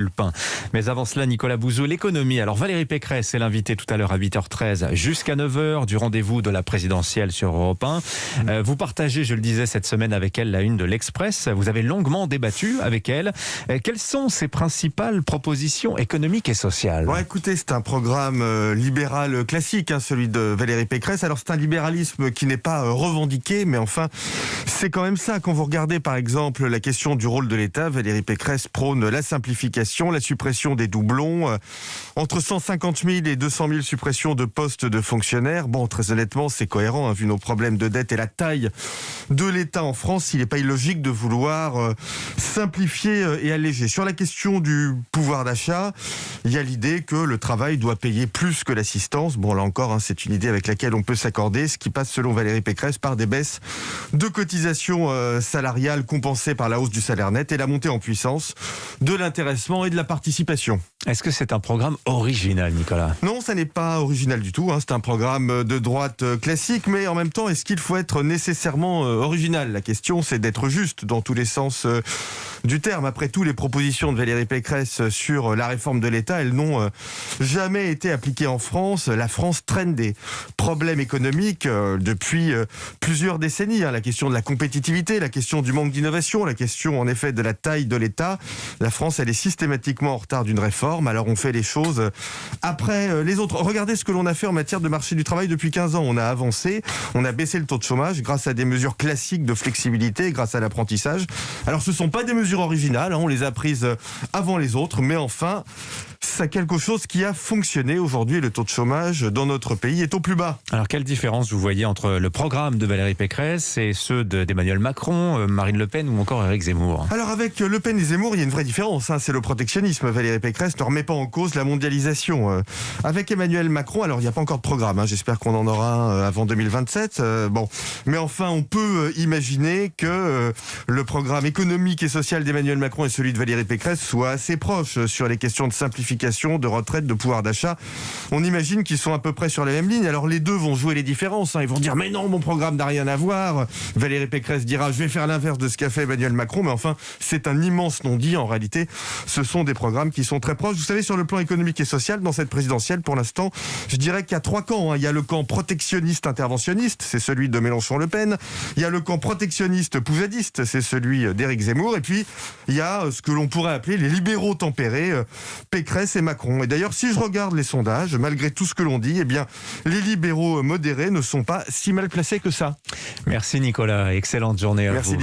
Le pain. Mais avant cela, Nicolas Bouzou, l'économie. Alors Valérie Pécresse est l'invitée tout à l'heure à 8h13 jusqu'à 9h du rendez-vous de la présidentielle sur Europe 1. Vous partagez, je le disais, cette semaine avec elle la une de l'Express. Vous avez longuement débattu avec elle. Quelles sont ses principales propositions économiques et sociales ? Bon, écoutez, c'est un programme libéral classique, celui de Valérie Pécresse. Alors c'est un libéralisme qui n'est pas revendiqué, mais enfin, c'est quand même ça. Quand vous regardez par exemple la question du rôle de l'État, Valérie Pécresse prône la simplification, la suppression des doublons, entre 150 000 et 200 000 suppressions de postes de fonctionnaires. Bon, très honnêtement, c'est cohérent, vu nos problèmes de dette et la taille de l'État en France. Il n'est pas illogique de vouloir simplifier et alléger. Sur la question du pouvoir d'achat, il y a l'idée que le travail doit payer plus que l'assistance. Bon, là encore, c'est une idée avec laquelle on peut s'accorder, ce qui passe, selon Valérie Pécresse, par des baisses de cotisations salariales compensées par la hausse du salaire net et la montée en puissance de l'intéressement et de la participation. Est-ce que c'est un programme original, Nicolas ? Non, ça n'est pas original du tout. C'est un programme de droite classique, mais en même temps, est-ce qu'il faut être nécessairement original ? La question, c'est d'être juste dans tous les sens du terme. Après tout, les propositions de Valérie Pécresse sur la réforme de l'État, elles n'ont jamais été appliquées en France. La France traîne des problèmes économiques depuis plusieurs décennies. La question de la compétitivité, la question du manque d'innovation, la question en effet de la taille de l'État. La France, elle est systématiquement en retard d'une réforme. Alors on fait les choses après les autres. Regardez ce que l'on a fait en matière de marché du travail depuis 15 ans. On a avancé, on a baissé le taux de chômage grâce à des mesures classiques de flexibilité, grâce à l'apprentissage. Alors ce ne sont pas des mesures originales, on les a prises avant les autres, mais enfin, c'est quelque chose qui a fonctionné. Aujourd'hui, le taux de chômage dans notre pays est au plus bas. Alors, quelle différence vous voyez entre le programme de Valérie Pécresse et ceux d'Emmanuel Macron, Marine Le Pen ou encore Éric Zemmour ? Alors, avec Le Pen et Zemmour, il y a une vraie différence. C'est le protectionnisme. Valérie Pécresse ne remet pas en cause la mondialisation. Avec Emmanuel Macron, alors il n'y a pas encore de programme. J'espère qu'on en aura un avant 2027. Mais enfin, on peut imaginer que le programme économique et social d'Emmanuel Macron et celui de Valérie Pécresse soient assez proches sur les questions de simplification, de retraite, de pouvoir d'achat. On imagine qu'ils sont à peu près sur la même ligne. Alors les deux vont jouer les différences. Ils vont dire mais non, mon programme n'a rien à voir. Valérie Pécresse dira je vais faire l'inverse de ce qu'a fait Emmanuel Macron. Mais enfin, c'est un immense non-dit. En réalité, ce sont des programmes qui sont très proches. Vous savez, sur le plan économique et social, dans cette présidentielle, pour l'instant, je dirais qu'il y a trois camps. Il y a le camp protectionniste interventionniste, c'est celui de Mélenchon-Le Pen. Il y a le camp protectionniste poujadiste, c'est celui d'Éric Zemmour. Et puis, il y a ce que l'on pourrait appeler les libéraux tempérés, Pécresse et Macron. Et d'ailleurs, si je regarde les sondages, malgré tout ce que l'on dit, les libéraux modérés ne sont pas si mal placés que ça. Merci Nicolas, excellente journée à vous.